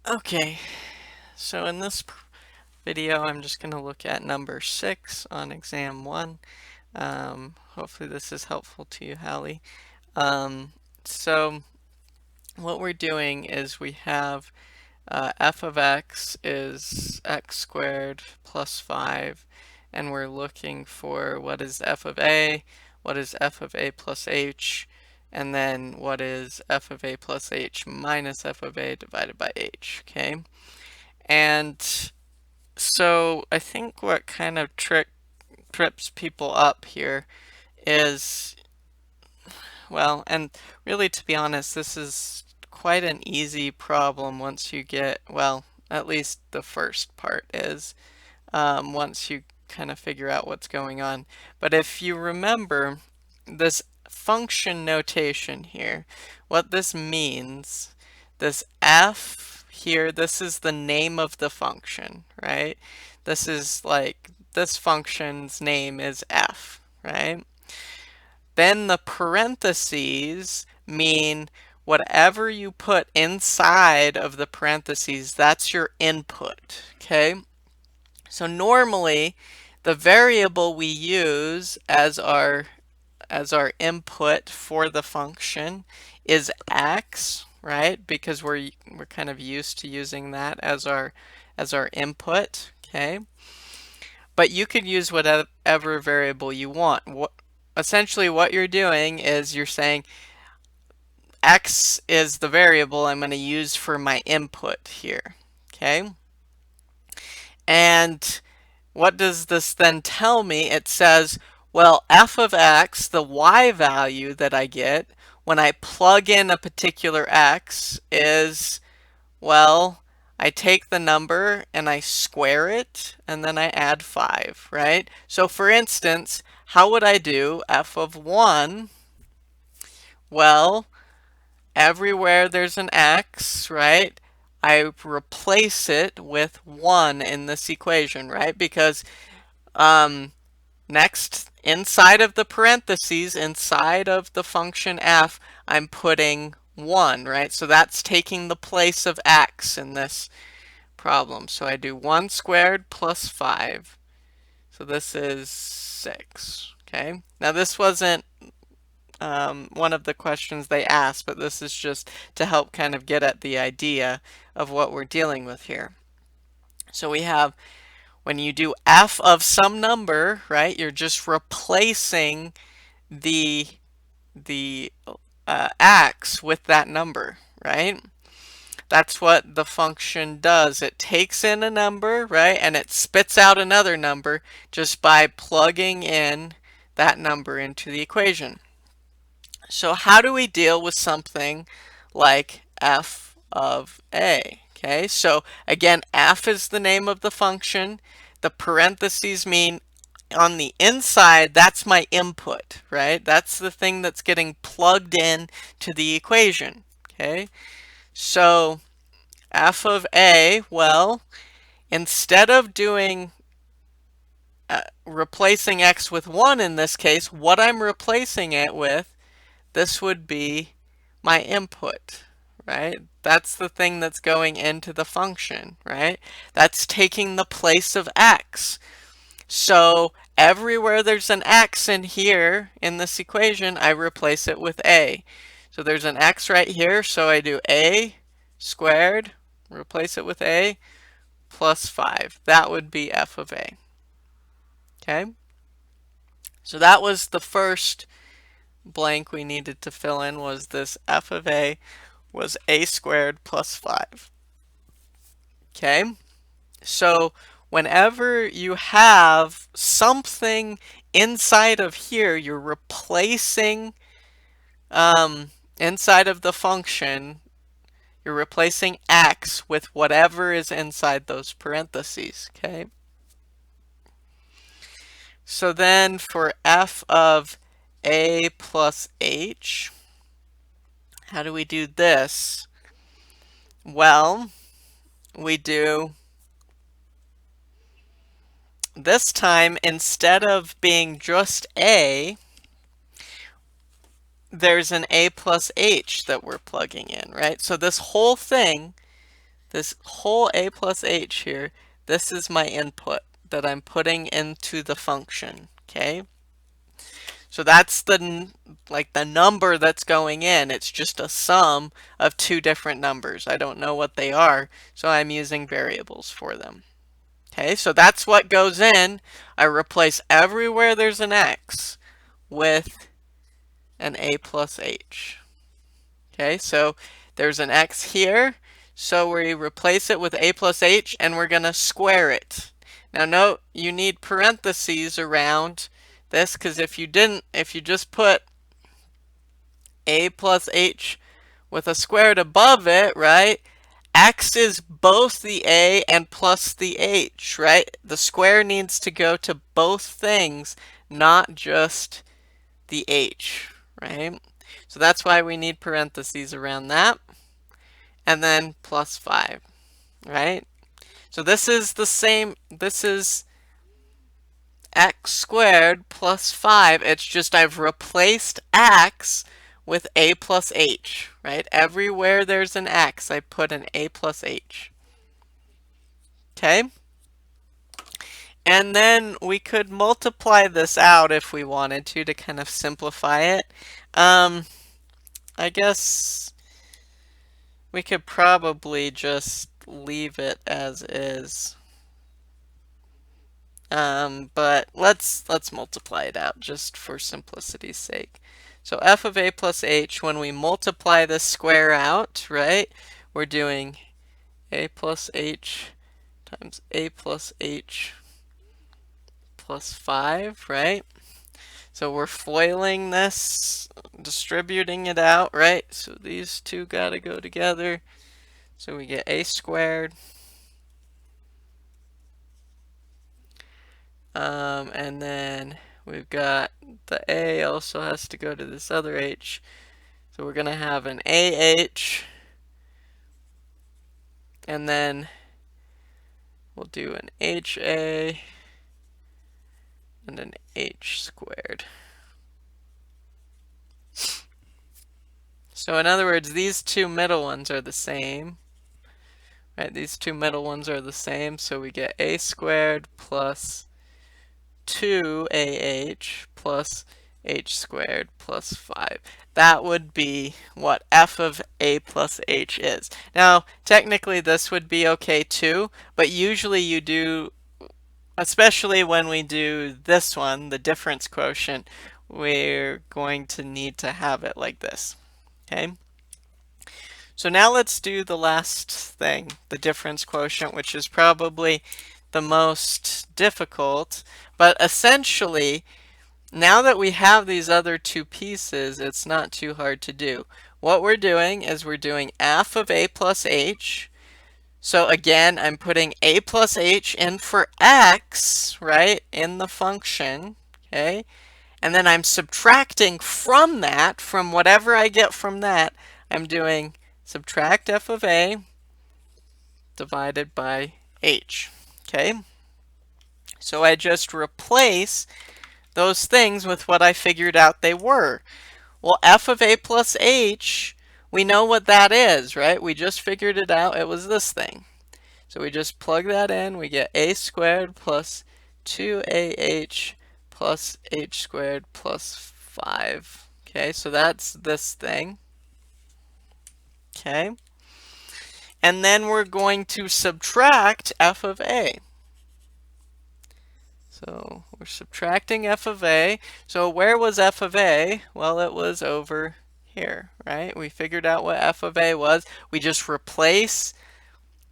Okay, so in this video, I'm just going to look at number 6 on exam 1. Hopefully this is helpful to you, Hallie. So what we're doing is we have f of x is x squared plus 5, and we're looking for what is f of a, what is f of a plus h, and then what is f of a plus h minus f of a divided by h, okay? And so I think what kind of trips people up here is, well, and really to be honest, this is quite an easy problem once you get, well, at least the first part is, once you kind of figure out what's going on. But if you remember this function notation here, what this means, this f here, this is the name of the function, right? This is like, this function's name is f, right? Then the parentheses mean whatever you put inside of the parentheses, that's your input, okay? So normally the variable we use as our input for the function is x, right? Because we're kind of used to using that as our input, okay? But you could use whatever variable you want. Essentially what you're doing is you're saying x is the variable I'm going to use for my input here, okay? And what does this then tell me? It says, well, f of x, the y value that I get when I plug in a particular x is, well, I take the number and I square it and then I add 5, right? So for instance, how would I do f of 1? Well, everywhere there's an x, right? I replace it with 1 in this equation, right? Because next, inside of the parentheses, inside of the function f, I'm putting 1, right? So that's taking the place of x in this problem. So I do 1 squared plus 5. So this is 6, okay? Now this wasn't one of the questions they asked, but this is just to help kind of get at the idea of what we're dealing with here. So we have, when you do f of some number, right, you're just replacing the x with that number, right? That's what the function does. It takes in a number, right, and it spits out another number just by plugging in that number into the equation. So how do we deal with something like f of a? Okay, so again, f is the name of the function. The parentheses mean on the inside, that's my input, right? That's the thing that's getting plugged in to the equation, okay? So f of a, well, instead of doing replacing x with 1 in this case, what I'm replacing it with, this would be my input, right? That's the thing that's going into the function, right? That's taking the place of x. So everywhere there's an x in here in this equation, I replace it with a. So there's an x right here, so I do a squared, replace it with a, plus 5. That would be f of a. Okay? So that was the first blank we needed to fill in, was this f of a was a squared plus 5. Okay? So whenever you have something inside of here, you're replacing inside of the function, you're replacing x with whatever is inside those parentheses, okay? So then for f of a plus h, how do we do this? Well, we do, this time, instead of being just a, there's an a plus h that we're plugging in, right? So this whole thing, this whole a plus h here, this is my input that I'm putting into the function, okay? So that's the number that's going in. It's just a sum of two different numbers. I don't know what they are, so I'm using variables for them. Okay, so that's what goes in. I replace everywhere there's an x with an a plus h. Okay, so there's an x here, so we replace it with a plus h, and we're going to square it. Now note, you need parentheses around this, because if you just put a plus h with a squared above it, right, x is both the a and plus the h, right? The square needs to go to both things, not just the h, right? So that's why we need parentheses around that. And then plus 5, right? So this is the same, this is x squared plus 5. It's just I've replaced x with a plus h, right? Everywhere there's an x, I put an a plus h. Okay? And then we could multiply this out if we wanted to kind of simplify it. I guess we could probably just leave it as is. But let's multiply it out just for simplicity's sake. So f of a plus h, when we multiply this square out, right, we're doing a plus h times a plus h plus 5, right? So we're FOILing this, distributing it out, right? So these two gotta go together. So we get a squared. And then we've got the a also has to go to this other h. So we're gonna have an AH, and then we'll do an HA and an H squared. So in other words, these two middle ones are the same. Right, these two middle ones are the same, so we get a squared plus 2AH plus h squared plus 5. That would be what f of a plus h is. Now, technically this would be okay too, but usually you do, especially when we do this one, the difference quotient, we're going to need to have it like this. Okay? So now let's do the last thing, the difference quotient, which is probably the most difficult, but essentially, now that we have these other two pieces, it's not too hard to do. What we're doing is we're doing f of a plus h. So again, I'm putting a plus h in for x, right, in the function, okay? And then I'm subtracting from that, from whatever I get from that, I'm doing subtract f of a divided by h, okay? So I just replace those things with what I figured out they were. Well, f of a plus h, we know what that is, right? We just figured it out. It was this thing. So we just plug that in. We get a squared plus 2ah plus h squared plus 5. Okay, so that's this thing. Okay. And then we're going to subtract f of a. So we're subtracting f of a. So where was f of a? Well, it was over here, right? We figured out what f of a was. We just replace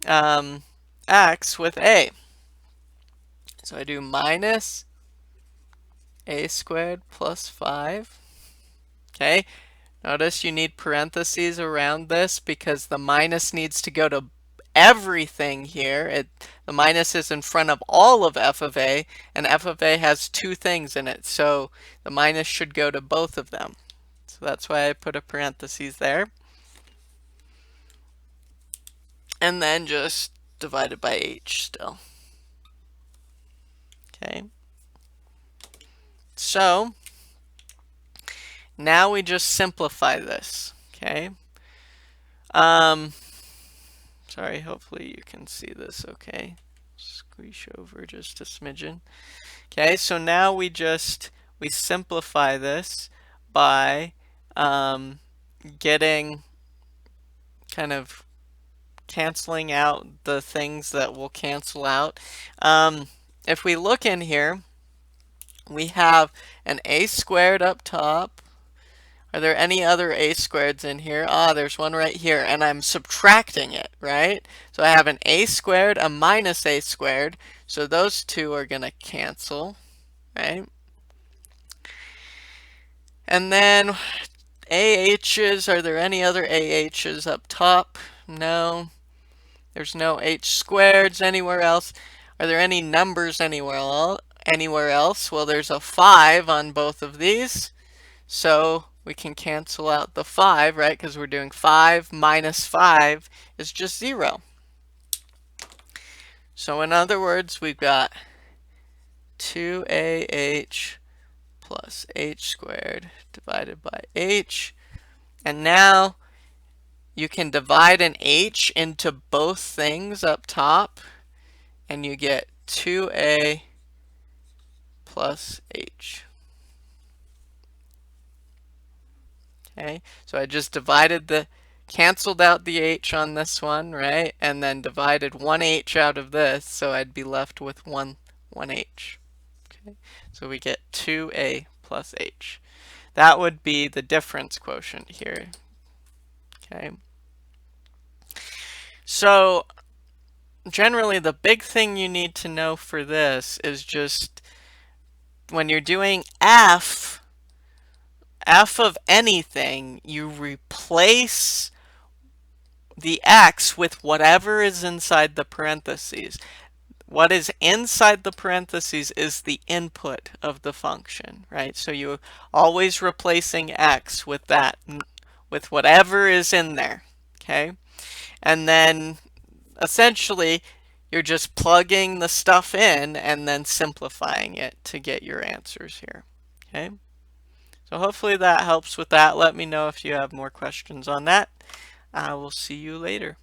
x with a. So I do minus a squared plus 5. Okay, notice you need parentheses around this because the minus needs to go to everything here. The minus is in front of all of f of a, and f of a has two things in it, so the minus should go to both of them. So that's why I put a parentheses there. And then just divided by h still. Okay. So now we just simplify this, okay? Sorry, hopefully you can see this okay. Squeeze over just a smidgen. Okay, so now we simplify this by getting kind of canceling out the things that will cancel out. If we look in here, we have an a squared up top. Are there any other a squareds in here? Ah, there's one right here, and I'm subtracting it, right? So I have an a squared, a minus a squared, so those two are going to cancel, right? And then AH's, are there any other AH's up top? No. There's no h squareds anywhere else. Are there any numbers anywhere else? Well, there's a 5 on both of these. So we can cancel out the 5, right? Because we're doing 5 minus 5 is just 0. So in other words, we've got 2AH plus h squared divided by h. And now you can divide an h into both things up top, and you get 2a plus h. Okay, so I just canceled out the h on this one, right? And then divided one h out of this, so I'd be left with one h. Okay, so we get 2a plus h. That would be the difference quotient here. Okay. So generally the big thing you need to know for this is just when you're doing f of anything, you replace the x with whatever is inside the parentheses. What is inside the parentheses is the input of the function, right? So you're always replacing x with that, with whatever is in there, okay? And then essentially you're just plugging the stuff in and then simplifying it to get your answers here, okay? So hopefully that helps with that. Let me know if you have more questions on that. I will see you later.